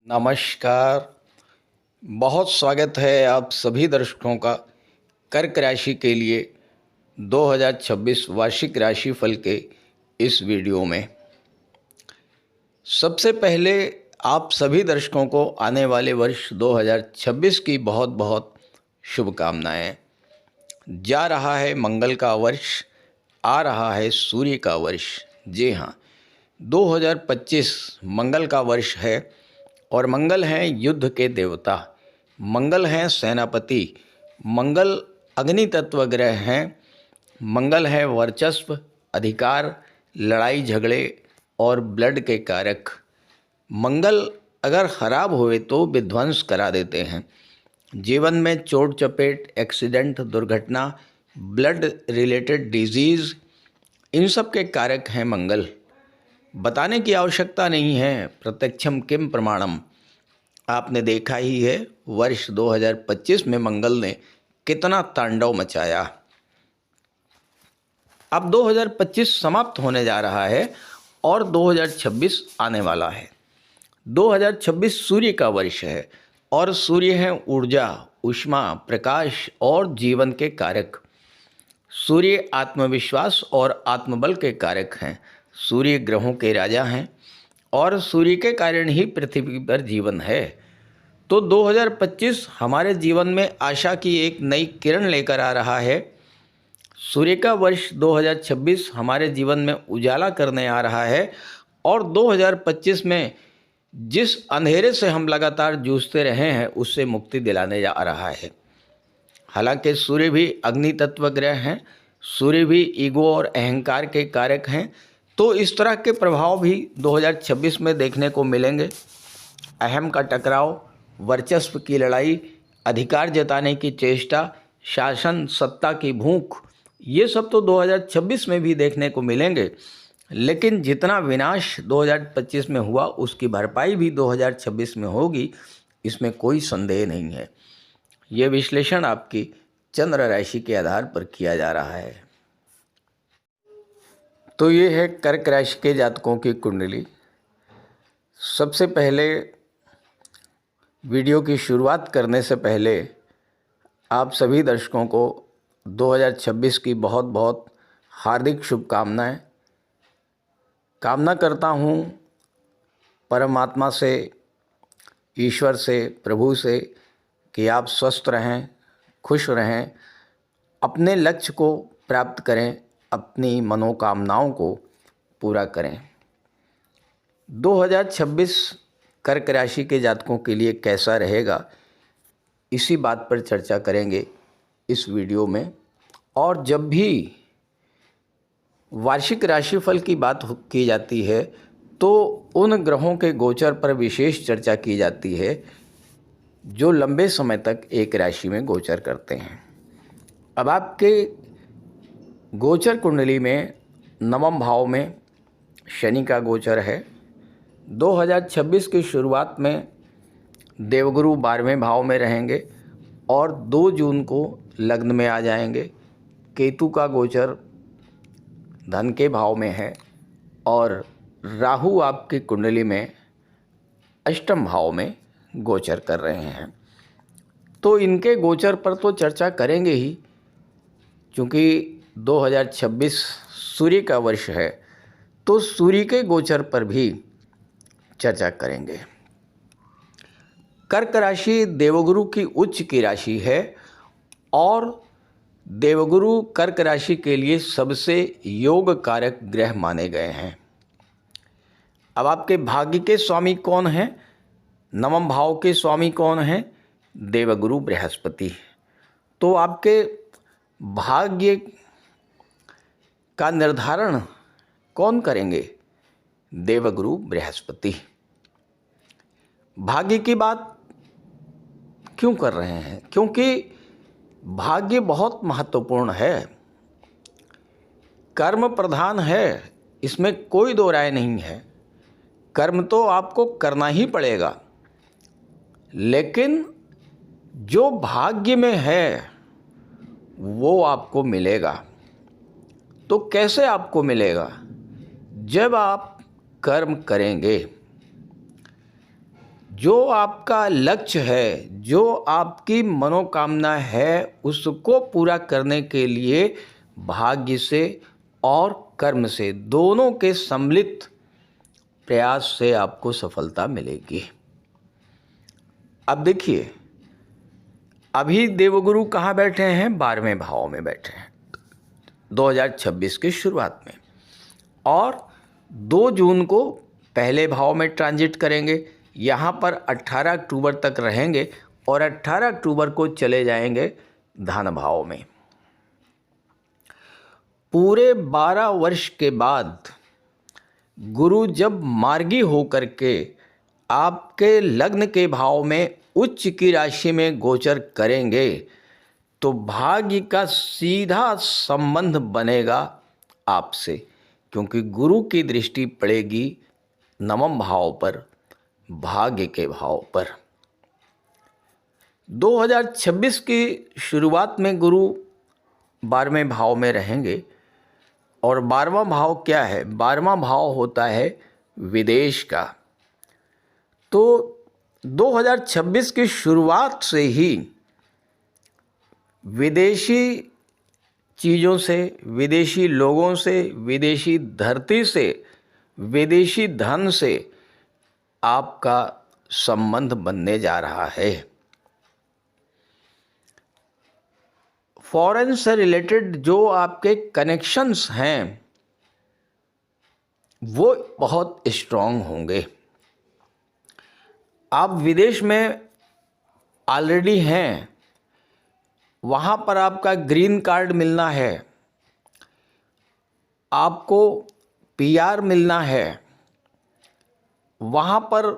नमस्कार। बहुत स्वागत है आप सभी दर्शकों का कर्क राशि के लिए 2026 वार्षिक राशिफल के इस वीडियो में। सबसे पहले आप सभी दर्शकों को आने वाले वर्ष 2026 की बहुत बहुत शुभकामनाएं। जा रहा है मंगल का वर्ष, आ रहा है सूर्य का वर्ष। जी हाँ, 2025 मंगल का वर्ष है और मंगल हैं युद्ध के देवता, मंगल हैं सेनापति, मंगल अग्नि तत्व ग्रह हैं, मंगल है वर्चस्व, अधिकार, लड़ाई झगड़े और ब्लड के कारक। मंगल अगर खराब हुए तो विध्वंस करा देते हैं। जीवन में चोट चपेट, एक्सीडेंट, दुर्घटना, ब्लड रिलेटेड डिजीज़, इन सब के कारक हैं मंगल। बताने की आवश्यकता नहीं है, प्रत्यक्षम किम प्रमाणम। आपने देखा ही है वर्ष 2025 में मंगल ने कितना तांडव मचाया। अब 2025 समाप्त होने जा रहा है और 2026 आने वाला है। 2026 सूर्य का वर्ष है और सूर्य है ऊर्जा, ऊष्मा, प्रकाश और जीवन के कारक। सूर्य आत्मविश्वास और आत्मबल के कारक हैं। सूर्य ग्रहों के राजा हैं और सूर्य के कारण ही पृथ्वी पर जीवन है। तो 2025 हमारे जीवन में आशा की एक नई किरण लेकर आ रहा है। सूर्य का वर्ष 2026 हमारे जीवन में उजाला करने आ रहा है और 2025 में जिस अंधेरे से हम लगातार जूझते रहे हैं उससे मुक्ति दिलाने जा रहा है। हालांकि सूर्य भी अग्नि तत्व ग्रह हैं, सूर्य भी ईगो और अहंकार के कारक हैं, तो इस तरह के प्रभाव भी 2026 में देखने को मिलेंगे। अहम का टकराव, वर्चस्व की लड़ाई, अधिकार जताने की चेष्टा, शासन सत्ता की भूख, ये सब तो 2026 में भी देखने को मिलेंगे। लेकिन जितना विनाश 2025 में हुआ उसकी भरपाई भी 2026 में होगी, इसमें कोई संदेह नहीं है। ये विश्लेषण आपकी चंद्र राशि के आधार पर किया जा रहा है। तो ये है कर्क राशि के जातकों की कुंडली। सबसे पहले वीडियो की शुरुआत करने से पहले आप सभी दर्शकों को 2026 की बहुत बहुत हार्दिक शुभकामनाएं। कामना करता हूँ परमात्मा से, ईश्वर से, प्रभु से कि आप स्वस्थ रहें, खुश रहें, अपने लक्ष्य को प्राप्त करें, अपनी मनोकामनाओं को पूरा करें। 2026 कर्क राशि के जातकों के लिए कैसा रहेगा, इसी बात पर चर्चा करेंगे इस वीडियो में। और जब भी वार्षिक राशिफल की बात की जाती है तो उन ग्रहों के गोचर पर विशेष चर्चा की जाती है जो लंबे समय तक एक राशि में गोचर करते हैं। अब आपके गोचर कुंडली में नवम भाव में शनि का गोचर है। 2026 की शुरुआत में देवगुरु 12वें भाव में रहेंगे और 2 जून को लग्न में आ जाएंगे। केतु का गोचर धन के भाव में है और राहु आपकी कुंडली में अष्टम भाव में गोचर कर रहे हैं। तो इनके गोचर पर तो चर्चा करेंगे ही, क्योंकि 2026 सूर्य का वर्ष है तो सूर्य के गोचर पर भी चर्चा करेंगे। कर्क राशि देवगुरु की उच्च की राशि है और देवगुरु कर्क राशि के लिए सबसे योग कारक ग्रह माने गए हैं। अब आपके भाग्य के स्वामी कौन हैं? नवम भाव के स्वामी कौन हैं? देवगुरु बृहस्पति। तो आपके भाग्य का निर्धारण कौन करेंगे? देवगुरु बृहस्पति। भाग्य की बात क्यों कर रहे हैं? क्योंकि भाग्य बहुत महत्वपूर्ण है, कर्म प्रधान है, इसमें कोई दो राय नहीं है। कर्म तो आपको करना ही पड़ेगा, लेकिन जो भाग्य में है वो आपको मिलेगा। तो कैसे आपको मिलेगा? जब आप कर्म करेंगे। जो आपका लक्ष्य है, जो आपकी मनोकामना है, उसको पूरा करने के लिए भाग्य से और कर्म से दोनों के सम्मिलित प्रयास से आपको सफलता मिलेगी। अब देखिए, अभी देवगुरु कहाँ बैठे हैं? 12वें भाव में बैठे हैं 2026 की शुरुआत में, और 2 जून को पहले भाव में ट्रांजिट करेंगे। यहाँ पर 18 अक्टूबर तक रहेंगे और 18 अक्टूबर को चले जाएंगे धन भाव में। पूरे 12 वर्ष के बाद गुरु जब मार्गी होकर के आपके लग्न के भाव में उच्च की राशि में गोचर करेंगे तो भाग्य का सीधा संबंध बनेगा आपसे, क्योंकि गुरु की दृष्टि पड़ेगी 9वें भाव पर, भाग्य के भाव पर। 2026 की शुरुआत में गुरु 12वें भाव में रहेंगे, और 12वां भाव क्या है? 12वां भाव होता है विदेश का। तो 2026 की शुरुआत से ही विदेशी चीज़ों से, विदेशी लोगों से, विदेशी धरती से, विदेशी धन से आपका संबंध बनने जा रहा है। फॉरेन से रिलेटेड जो आपके कनेक्शंस हैं वो बहुत स्ट्रॉन्ग होंगे। आप विदेश में ऑलरेडी हैं, वहाँ पर आपका ग्रीन कार्ड मिलना है, आपको पीआर मिलना है, वहाँ पर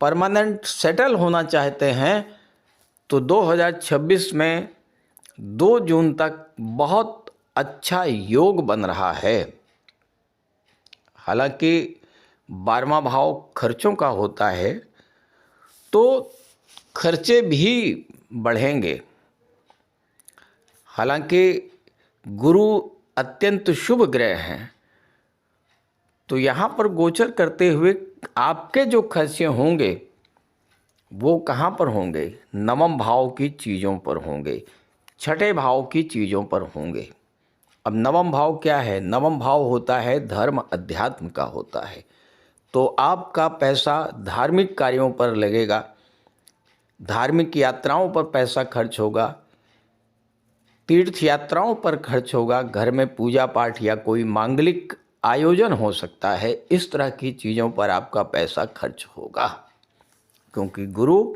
परमानेंट सेटल होना चाहते हैं, तो 2026 में 2 जून तक बहुत अच्छा योग बन रहा है। हालांकि 12वां भाव खर्चों का होता है, तो खर्चे भी बढ़ेंगे। हालांकि गुरु अत्यंत शुभ ग्रह हैं, तो यहाँ पर गोचर करते हुए आपके जो खर्चे होंगे वो कहाँ पर होंगे? 9वें भाव की चीज़ों पर होंगे, 6ठे भाव की चीज़ों पर होंगे। अब 9वां भाव क्या है? 9वां भाव होता है धर्म अध्यात्म का होता है, तो आपका पैसा धार्मिक कार्यों पर लगेगा, धार्मिक यात्राओं पर पैसा खर्च होगा, तीर्थ यात्राओं पर खर्च होगा, घर में पूजा पाठ या कोई मांगलिक आयोजन हो सकता है, इस तरह की चीज़ों पर आपका पैसा खर्च होगा, क्योंकि गुरु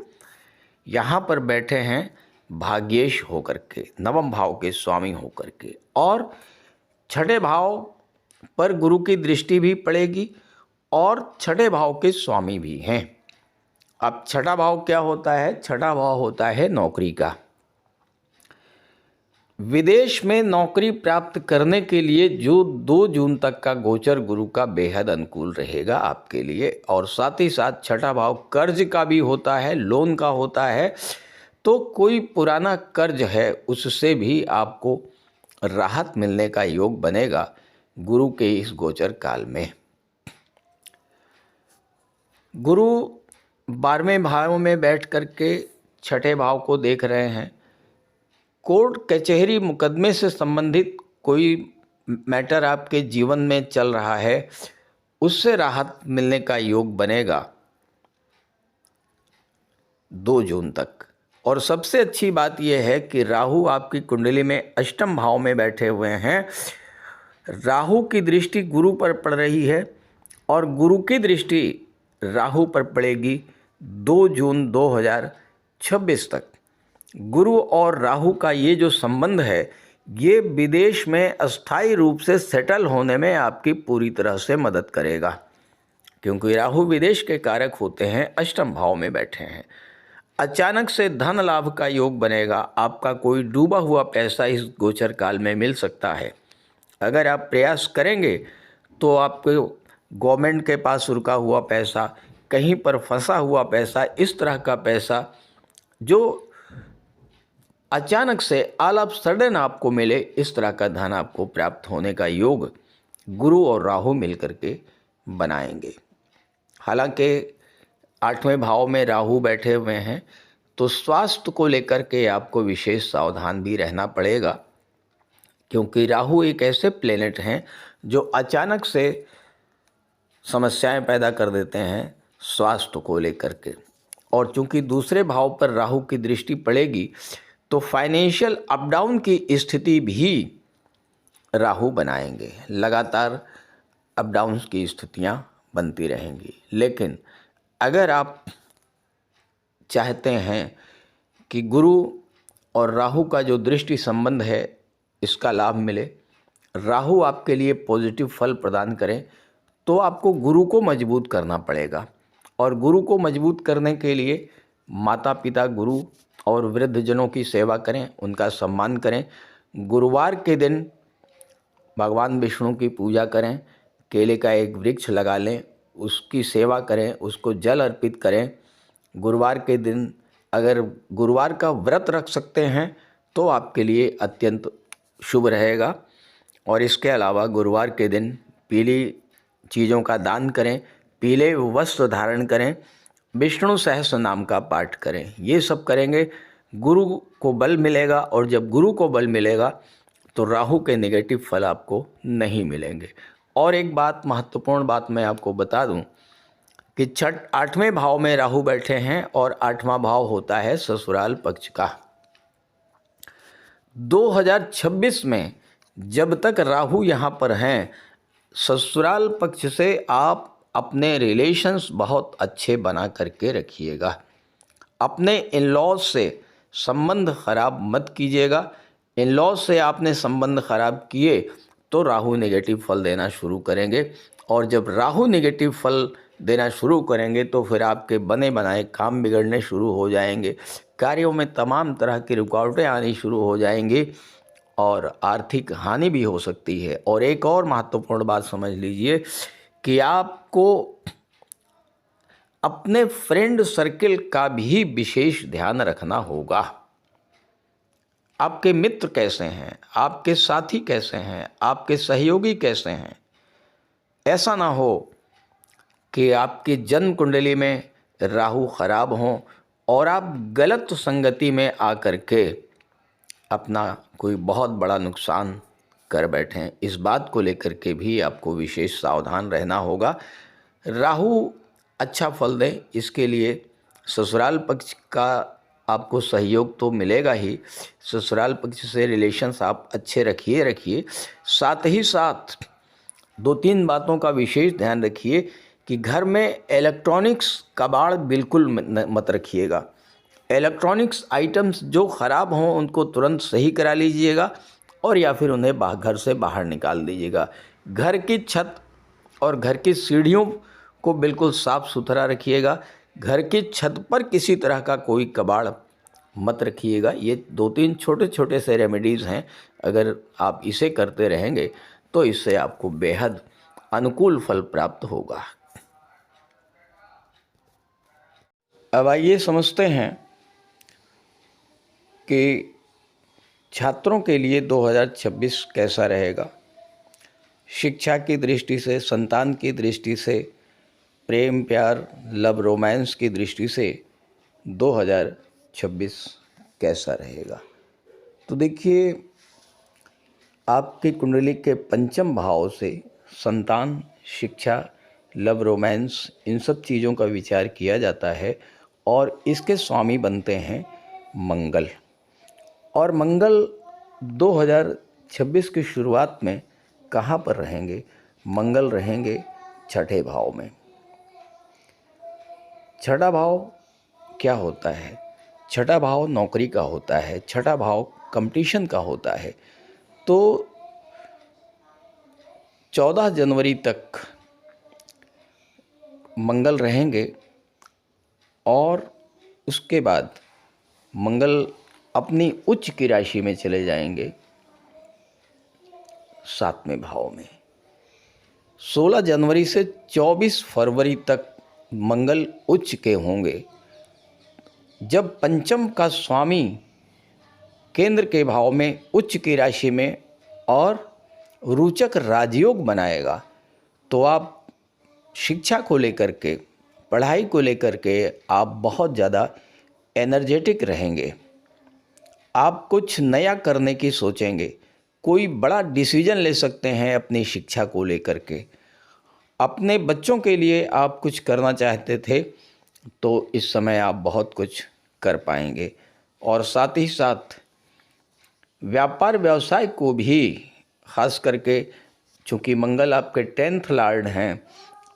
यहाँ पर बैठे हैं भाग्येश होकर के, 9वें भाव के स्वामी होकर के, और 6ठे भाव पर गुरु की दृष्टि भी पड़ेगी और 6ठे भाव के स्वामी भी हैं। अब 6ठा भाव क्या होता है? 6ठा भाव होता है नौकरी का। विदेश में नौकरी प्राप्त करने के लिए जो 2 जून तक का गोचर गुरु का बेहद अनुकूल रहेगा आपके लिए, और साथ ही साथ 6ठा भाव कर्ज का भी होता है, लोन का होता है, तो कोई पुराना कर्ज है उससे भी आपको राहत मिलने का योग बनेगा गुरु के इस गोचर काल में। गुरु 12वें भाव में बैठ करके 6ठे भाव को देख रहे हैं। कोर्ट कचहरी मुकदमे से संबंधित कोई मैटर आपके जीवन में चल रहा है, उससे राहत मिलने का योग बनेगा 2 जून तक। और सबसे अच्छी बात यह है कि राहु आपकी कुंडली में 8वें भाव में बैठे हुए हैं। राहु की दृष्टि गुरु पर पड़ रही है और गुरु की दृष्टि राहु पर पड़ेगी 2 जून 2026 तक। गुरु और राहु का ये जो संबंध है, ये विदेश में अस्थायी रूप से सेटल होने में आपकी पूरी तरह से मदद करेगा, क्योंकि राहु विदेश के कारक होते हैं, 8वें भाव में बैठे हैं। अचानक से धन लाभ का योग बनेगा। आपका कोई डूबा हुआ पैसा इस गोचर काल में मिल सकता है। अगर आप प्रयास करेंगे तो आपको गवर्नमेंट के पास रुका हुआ पैसा, कहीं पर फंसा हुआ पैसा, इस तरह का पैसा जो अचानक से ऑल ऑफ सडन आपको मिले, इस तरह का धन आपको प्राप्त होने का योग गुरु और राहु मिलकर के बनाएंगे। हालांकि 8वें भाव में राहु बैठे हुए हैं, तो स्वास्थ्य को लेकर के आपको विशेष सावधान भी रहना पड़ेगा, क्योंकि राहु एक ऐसे प्लेनेट हैं जो अचानक से समस्याएं पैदा कर देते हैं स्वास्थ्य को लेकर के। और चूंकि दूसरे भाव पर राहु की दृष्टि पड़ेगी तो फाइनेंशियल अप डाउन की स्थिति भी राहु बनाएंगे, लगातार अप डाउन की स्थितियां बनती रहेंगी। लेकिन अगर आप चाहते हैं कि गुरु और राहु का जो दृष्टि संबंध है इसका लाभ मिले, राहु आपके लिए पॉजिटिव फल प्रदान करें, तो आपको गुरु को मजबूत करना पड़ेगा। और गुरु को मजबूत करने के लिए माता पिता, गुरु और वृद्धजनों की सेवा करें, उनका सम्मान करें। गुरुवार के दिन भगवान विष्णु की पूजा करें, केले का एक वृक्ष लगा लें, उसकी सेवा करें, उसको जल अर्पित करें। गुरुवार के दिन अगर गुरुवार का व्रत रख सकते हैं तो आपके लिए अत्यंत शुभ रहेगा। और इसके अलावा गुरुवार के दिन पीली चीज़ों का दान करें, पीले वस्त्र धारण करें, विष्णु सहस्त्र नाम का पाठ करें। ये सब करेंगे, गुरु को बल मिलेगा। और जब गुरु को बल मिलेगा तो राहु के नेगेटिव फल आपको नहीं मिलेंगे। और एक बात, महत्वपूर्ण बात मैं आपको बता दूं कि 8वें भाव में राहु बैठे हैं और 8वां भाव होता है ससुराल पक्ष का। 2026 में जब तक राहु यहाँ पर हैं, ससुराल पक्ष से आप अपने रिलेशंस बहुत अच्छे बना करके रखिएगा। अपने इन लॉज से संबंध खराब मत कीजिएगा। इन लॉज से आपने संबंध खराब किए तो राहु नेगेटिव फल देना शुरू करेंगे। और जब राहु नेगेटिव फल देना शुरू करेंगे तो फिर आपके बने बनाए काम बिगड़ने शुरू हो जाएंगे, कार्यों में तमाम तरह की रुकावटें आनी शुरू हो जाएंगी और आर्थिक हानि भी हो सकती है। और एक और महत्वपूर्ण बात समझ लीजिए कि आपको अपने फ्रेंड सर्किल का भी विशेष ध्यान रखना होगा। आपके मित्र कैसे हैं, आपके साथी कैसे हैं, आपके सहयोगी कैसे हैं। ऐसा ना हो कि आपकी जन्म कुंडली में राहु खराब हों और आप गलत संगति में आकर के अपना कोई बहुत बड़ा नुकसान कर बैठें। इस बात को लेकर के भी आपको विशेष सावधान रहना होगा। राहु अच्छा फल दें, इसके लिए ससुराल पक्ष का आपको सहयोग तो मिलेगा ही। ससुराल पक्ष से रिलेशंस आप अच्छे रखिए। साथ ही साथ 2-3 बातों का विशेष ध्यान रखिए कि घर में इलेक्ट्रॉनिक्स कबाड़ बिल्कुल मत रखिएगा। इलेक्ट्रॉनिक्स आइटम्स जो ख़राब हों उनको तुरंत सही करा लीजिएगा और या फिर उन्हें घर से बाहर निकाल दीजिएगा। घर की छत और घर की सीढ़ियों को बिल्कुल साफ़ सुथरा रखिएगा। घर की छत पर किसी तरह का कोई कबाड़ मत रखिएगा। ये 2-3 छोटे से रेमेडीज़ हैं, अगर आप इसे करते रहेंगे तो इससे आपको बेहद अनुकूल फल प्राप्त होगा। अब आइए समझते हैं कि छात्रों के लिए 2026 कैसा रहेगा। शिक्षा की दृष्टि से, संतान की दृष्टि से, प्रेम प्यार लव रोमांस की दृष्टि से 2026 कैसा रहेगा। तो देखिए, आपकी कुंडली के पंचम भाव से संतान, शिक्षा, लव रोमांस, इन सब चीज़ों का विचार किया जाता है और इसके स्वामी बनते हैं मंगल। और मंगल 2026 की शुरुआत में कहाँ पर रहेंगे? मंगल रहेंगे 6ठे भाव में। 6ठा भाव क्या होता है? 6ठा भाव नौकरी का होता है, 6ठा भाव कंपटीशन का होता है। तो 14 जनवरी तक मंगल रहेंगे और उसके बाद मंगल अपनी उच्च की राशि में चले जाएंगे 7वें भाव में। 16 जनवरी से 24 फरवरी तक मंगल उच्च के होंगे। जब पंचम का स्वामी केंद्र के भाव में, उच्च की राशि में और रोचक राजयोग बनाएगा तो आप शिक्षा को लेकर के, पढ़ाई को लेकर के आप बहुत ज़्यादा एनर्जेटिक रहेंगे। आप कुछ नया करने की सोचेंगे, कोई बड़ा डिसीजन ले सकते हैं अपनी शिक्षा को लेकर के। अपने बच्चों के लिए आप कुछ करना चाहते थे तो इस समय आप बहुत कुछ कर पाएंगे। और साथ ही साथ व्यापार व्यवसाय को भी खास करके, चूँकि मंगल आपके 10th लॉर्ड हैं,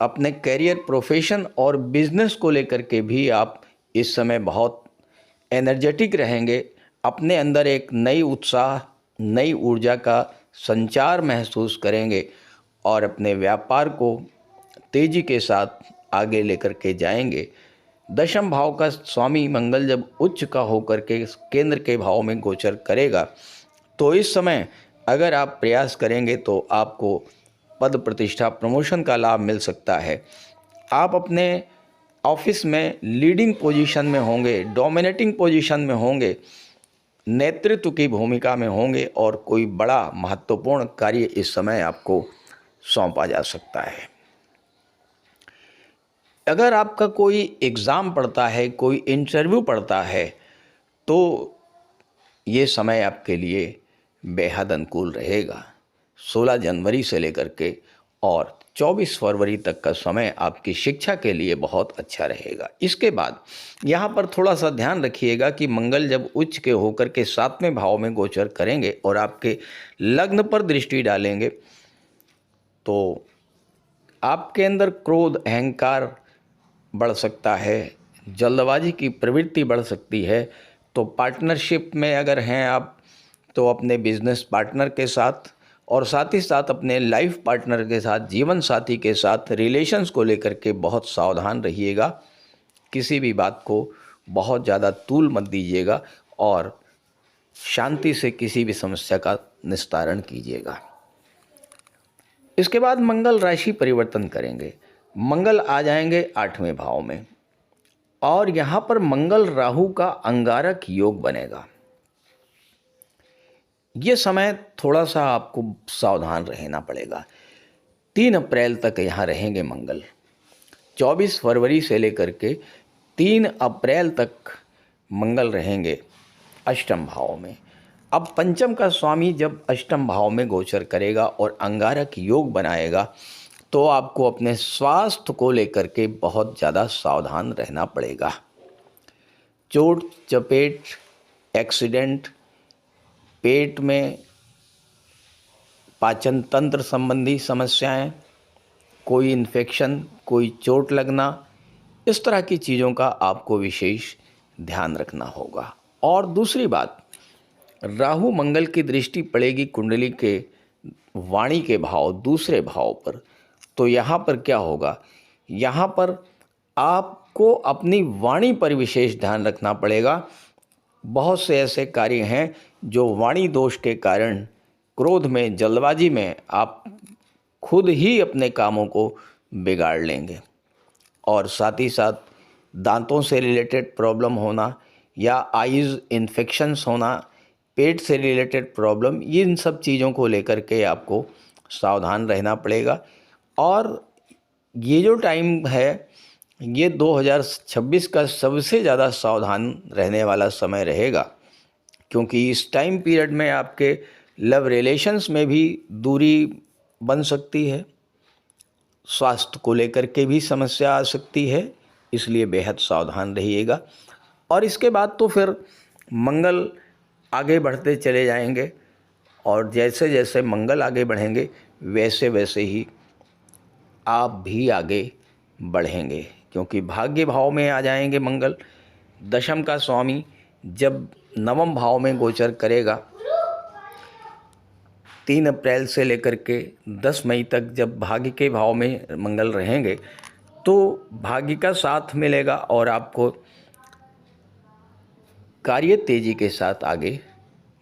अपने करियर, प्रोफेशन और बिजनेस को लेकर के भी आप इस समय बहुत एनर्जेटिक रहेंगे। अपने अंदर एक नई उत्साह, नई ऊर्जा का संचार महसूस करेंगे और अपने व्यापार को तेजी के साथ आगे लेकर के जाएंगे। दशम भाव का स्वामी मंगल जब उच्च का होकर के केंद्र के भाव में गोचर करेगा तो इस समय अगर आप प्रयास करेंगे तो आपको पद प्रतिष्ठा, प्रमोशन का लाभ मिल सकता है। आप अपने ऑफिस में लीडिंग पोजीशन में होंगे, डोमिनेटिंग पोजीशन में होंगे, नेतृत्व की भूमिका में होंगे और कोई बड़ा महत्वपूर्ण कार्य इस समय आपको सौंपा जा सकता है। अगर आपका कोई एग्ज़ाम पड़ता है, कोई इंटरव्यू पड़ता है, तो ये समय आपके लिए बेहद अनुकूल रहेगा। 16 जनवरी से लेकर के और 24 फरवरी तक का समय आपकी शिक्षा के लिए बहुत अच्छा रहेगा। इसके बाद यहाँ पर थोड़ा सा ध्यान रखिएगा कि मंगल जब उच्च के होकर के 7वें भाव में गोचर करेंगे और आपके लग्न पर दृष्टि डालेंगे तो आपके अंदर क्रोध, अहंकार बढ़ सकता है, जल्दबाजी की प्रवृत्ति बढ़ सकती है। तो पार्टनरशिप में अगर हैं आप तो अपने बिजनेस पार्टनर के साथ और साथ ही साथ अपने लाइफ पार्टनर के साथ, जीवन साथी के साथ रिलेशंस को लेकर के बहुत सावधान रहिएगा। किसी भी बात को बहुत ज़्यादा तूल मत दीजिएगा और शांति से किसी भी समस्या का निस्तारण कीजिएगा। इसके बाद मंगल राशि परिवर्तन करेंगे। मंगल आ जाएंगे 8वें भाव में और यहाँ पर मंगल राहु का अंगारक योग बनेगा। ये समय थोड़ा सा आपको सावधान रहना पड़ेगा। 3 अप्रैल तक यहाँ रहेंगे मंगल। 24 फरवरी से लेकर के 3 अप्रैल तक मंगल रहेंगे अष्टम भाव में। अब पंचम का स्वामी जब अष्टम भाव में गोचर करेगा और अंगारक योग बनाएगा तो आपको अपने स्वास्थ्य को लेकर के बहुत ज़्यादा सावधान रहना पड़ेगा। चोट चपेट, एक्सीडेंट, पेट में पाचन तंत्र संबंधी समस्याएं, कोई इन्फेक्शन, कोई चोट लगना, इस तरह की चीज़ों का आपको विशेष ध्यान रखना होगा। और दूसरी बात, राहु मंगल की दृष्टि पड़ेगी कुंडली के वाणी के भाव, दूसरे भाव पर। तो यहाँ पर क्या होगा, यहाँ पर आपको अपनी वाणी पर विशेष ध्यान रखना पड़ेगा। बहुत से ऐसे कार्य हैं जो वाणी दोष के कारण, क्रोध में, जल्दबाजी में आप खुद ही अपने कामों को बिगाड़ लेंगे। और साथ ही साथ दांतों से रिलेटेड प्रॉब्लम होना या आइज़ इन्फेक्शंस होना, पेट से रिलेटेड प्रॉब्लम, इन सब चीज़ों को लेकर के आपको सावधान रहना पड़ेगा। और ये जो टाइम है, ये 2026 का सबसे ज़्यादा सावधान रहने वाला समय रहेगा, क्योंकि इस टाइम पीरियड में आपके लव रिलेशंस में भी दूरी बन सकती है, स्वास्थ्य को लेकर के भी समस्या आ सकती है, इसलिए बेहद सावधान रहिएगा। और इसके बाद तो फिर मंगल आगे बढ़ते चले जाएंगे और जैसे जैसे मंगल आगे बढ़ेंगे वैसे वैसे ही आप भी आगे बढ़ेंगे, क्योंकि भाग्य भाव में आ जाएंगे मंगल। दशम का स्वामी जब नवम भाव में गोचर करेगा 3 अप्रैल से लेकर के 10 मई तक, जब भाग्य के भाव में मंगल रहेंगे तो भाग्य का साथ मिलेगा और आपको कार्य तेजी के साथ आगे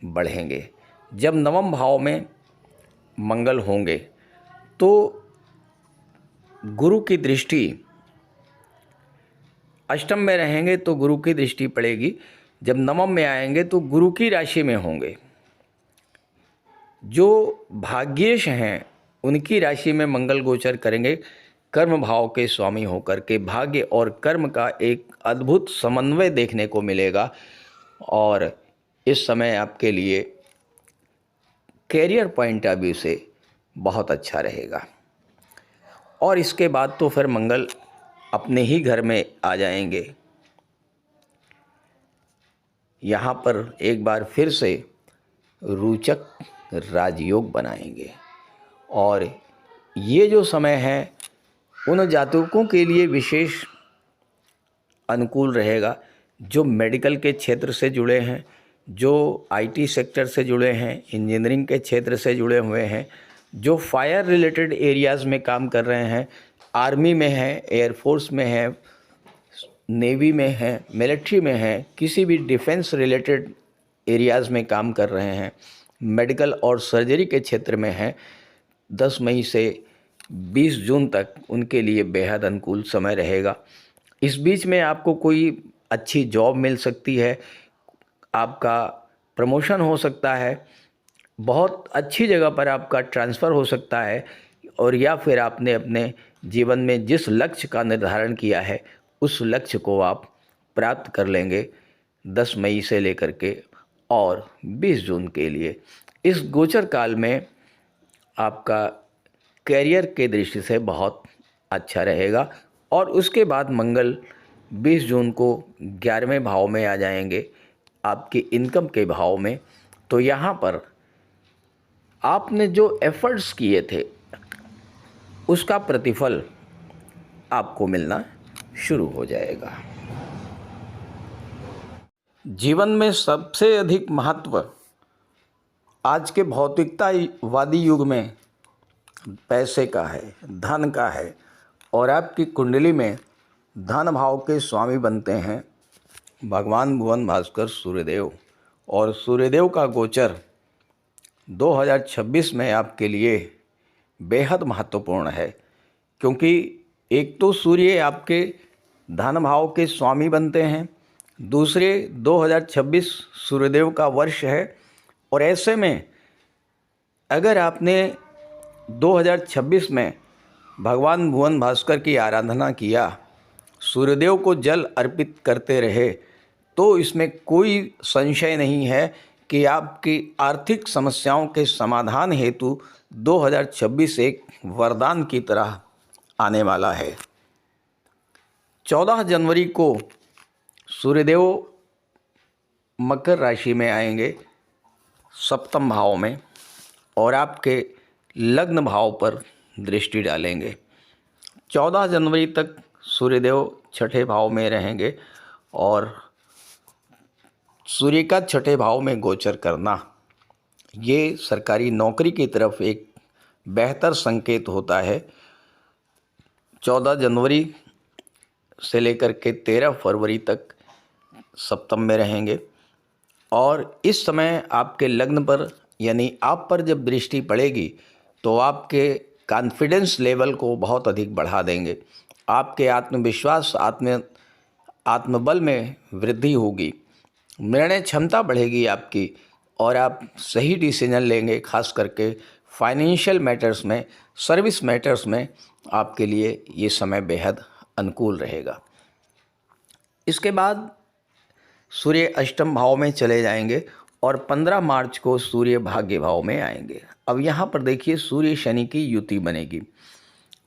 बढ़ेंगे। जब नवम भाव में मंगल होंगे तो गुरु की दृष्टि, अष्टम में रहेंगे तो गुरु की दृष्टि पड़ेगी, जब नवम में आएंगे तो गुरु की राशि में होंगे। जो भाग्येश हैं उनकी राशि में मंगल गोचर करेंगे। कर्म भाव के स्वामी होकर के भाग्य और कर्म का एक अद्भुत समन्वय देखने को मिलेगा और इस समय आपके लिए कैरियर पॉइंट ऑफ व्यू से बहुत अच्छा रहेगा। और इसके बाद तो फिर मंगल अपने ही घर में आ जाएंगे। यहाँ पर एक बार फिर से रोचक राजयोग बनाएंगे और ये जो समय है उन जातकों के लिए विशेष अनुकूल रहेगा जो मेडिकल के क्षेत्र से जुड़े हैं, जो आईटी सेक्टर से जुड़े हैं, इंजीनियरिंग के क्षेत्र से जुड़े हुए हैं, जो फायर रिलेटेड एरियाज़ में काम कर रहे हैं, आर्मी में हैं, एयरफोर्स में हैं, नेवी में हैं, मिलिट्री में हैं, किसी भी डिफेंस रिलेटेड एरियाज़ में काम कर रहे हैं, मेडिकल और सर्जरी के क्षेत्र में हैं, 10 मई से 20 जून तक उनके लिए बेहद अनुकूल समय रहेगा। इस बीच में आपको कोई अच्छी जॉब मिल सकती है, आपका प्रमोशन हो सकता है, बहुत अच्छी जगह पर आपका ट्रांसफ़र हो सकता है और या फिर आपने अपने जीवन में जिस लक्ष्य का निर्धारण किया है उस लक्ष्य को आप प्राप्त कर लेंगे 10 मई से लेकर के और 20 जून के लिए। इस गोचर काल में आपका कैरियर के दृष्टि से बहुत अच्छा रहेगा और उसके बाद मंगल 20 जून को 11वें भाव में आ जाएंगे, आपकी इनकम के भाव में। तो यहाँ पर आपने जो एफर्ट्स किए थे उसका प्रतिफल आपको मिलना शुरू हो जाएगा। जीवन में सबसे अधिक महत्व आज के भौतिकतावादी युग में पैसे का है, धन का है और आपकी कुंडली में धन भाव के स्वामी बनते हैं भगवान भुवन भास्कर सूर्यदेव। और सूर्यदेव का गोचर 2026 में आपके लिए बेहद महत्वपूर्ण है, क्योंकि एक तो सूर्य आपके धन भाव के स्वामी बनते हैं, दूसरे 2026 सूर्यदेव का वर्ष है। और ऐसे में अगर आपने 2026 में भगवान भुवन भास्कर की आराधना किया, सूर्यदेव को जल अर्पित करते रहे, तो इसमें कोई संशय नहीं है कि आपकी आर्थिक समस्याओं के समाधान हेतु 2026 एक वरदान की तरह आने वाला है। 14 जनवरी को सूर्यदेव मकर राशि में आएंगे, सप्तम भाव में, और आपके लग्न भाव पर दृष्टि डालेंगे। 14 जनवरी तक सूर्यदेव छठे भाव में रहेंगे और सूर्य का छठे भाव में गोचर करना ये सरकारी नौकरी की तरफ एक बेहतर संकेत होता है। 14 जनवरी से लेकर के 13 फरवरी तक सप्तम में रहेंगे और इस समय आपके लग्न पर यानी आप पर जब दृष्टि पड़ेगी तो आपके कॉन्फिडेंस लेवल को बहुत अधिक बढ़ा देंगे। आपके आत्मविश्वास आत्मबल में वृद्धि होगी, निर्णय क्षमता बढ़ेगी आपकी और आप सही डिसीजन लेंगे। खास करके फाइनेंशियल मैटर्स में, सर्विस मैटर्स में आपके लिए ये समय बेहद अनुकूल रहेगा। इसके बाद सूर्य अष्टम भाव में चले जाएंगे और 15 मार्च को सूर्य भाग्य भाव में आएंगे। अब यहाँ पर देखिए सूर्य शनि की युति बनेगी।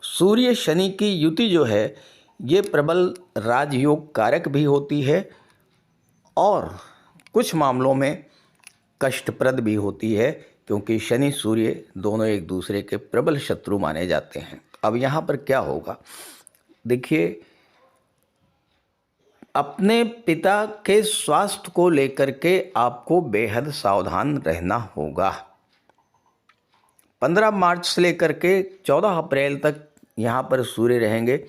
सूर्य शनि की युति जो है ये प्रबल राजयोग कारक भी होती है और कुछ मामलों में कष्टप्रद भी होती है, क्योंकि शनि सूर्य दोनों एक दूसरे के प्रबल शत्रु माने जाते हैं। अब यहाँ पर क्या होगा, देखिए अपने पिता के स्वास्थ्य को लेकर के आपको बेहद सावधान रहना होगा। 15 मार्च से लेकर के 14 अप्रैल तक यहाँ पर सूर्य रहेंगे,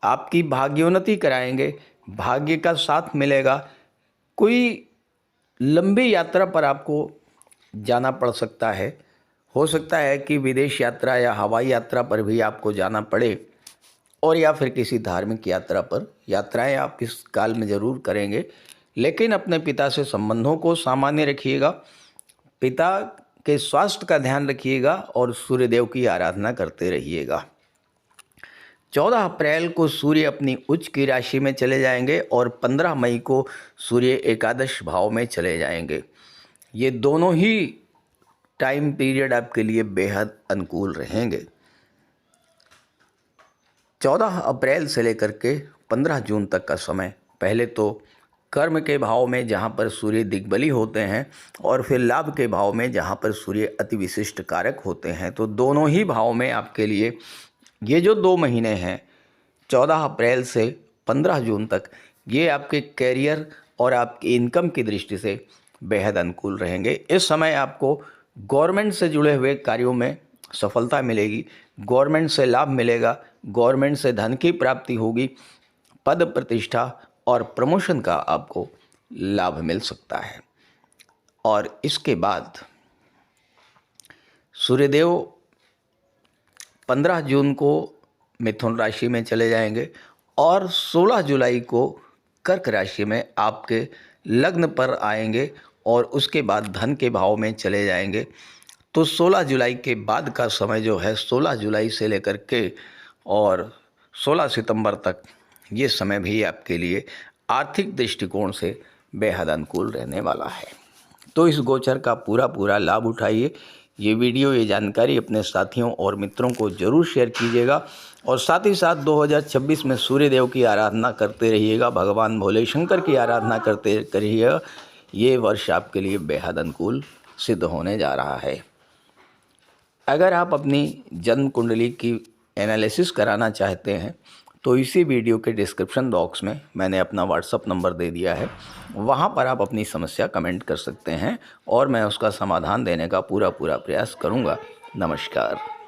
आपकी भाग्योन्नति कराएंगे, भाग्य का साथ मिलेगा। कोई लंबी यात्रा पर आपको जाना पड़ सकता है, हो सकता है कि विदेश यात्रा या हवाई यात्रा पर भी आपको जाना पड़े और या फिर किसी धार्मिक यात्रा पर। यात्राएं आप इस काल में ज़रूर करेंगे, लेकिन अपने पिता से संबंधों को सामान्य रखिएगा, पिता के स्वास्थ्य का ध्यान रखिएगा और सूर्यदेव की आराधना करते रहिएगा। 14 अप्रैल को सूर्य अपनी उच्च की राशि में चले जाएंगे और 15 मई को सूर्य एकादश भाव में चले जाएंगे। ये दोनों ही टाइम पीरियड आपके लिए बेहद अनुकूल रहेंगे। 14 अप्रैल से लेकर के 15 जून तक का समय पहले तो कर्म के भाव में जहाँ पर सूर्य दिग्बली होते हैं और फिर लाभ के भाव में जहाँ पर सूर्य अति विशिष्ट कारक होते हैं। तो दोनों ही भाव में आपके लिए ये जो 2 महीने हैं 14 अप्रैल से 15 जून तक, ये आपके कैरियर और आपकी इनकम की दृष्टि से बेहद अनुकूल रहेंगे। इस समय आपको गवर्नमेंट से जुड़े हुए कार्यों में सफलता मिलेगी, गवर्नमेंट से लाभ मिलेगा, गवर्नमेंट से धन की प्राप्ति होगी, पद प्रतिष्ठा और प्रमोशन का आपको लाभ मिल सकता है। और इसके बाद सूर्यदेव 15 जून को मिथुन राशि में चले जाएंगे और 16 जुलाई को कर्क राशि में आपके लग्न पर आएंगे और उसके बाद धन के भाव में चले जाएंगे। तो 16 जुलाई के बाद का समय जो है 16 जुलाई से लेकर के और 16 सितंबर तक, ये समय भी आपके लिए आर्थिक दृष्टिकोण से बेहद अनुकूल रहने वाला है। तो इस गोचर का पूरा लाभ उठाइए। ये वीडियो, ये जानकारी अपने साथियों और मित्रों को ज़रूर शेयर कीजिएगा और साथ ही साथ 2026 में सूर्यदेव की आराधना करते रहिएगा, भगवान भोले शंकर की आराधना करते रहिएगा। ये वर्ष आपके लिए बेहद अनुकूल सिद्ध होने जा रहा है। अगर आप अपनी जन्म कुंडली की एनालिसिस कराना चाहते हैं तो इसी वीडियो के डिस्क्रिप्शन बॉक्स में मैंने अपना व्हाट्सअप नंबर दे दिया है, वहाँ पर आप अपनी समस्या कमेंट कर सकते हैं और मैं उसका समाधान देने का पूरा प्रयास करूँगा। नमस्कार।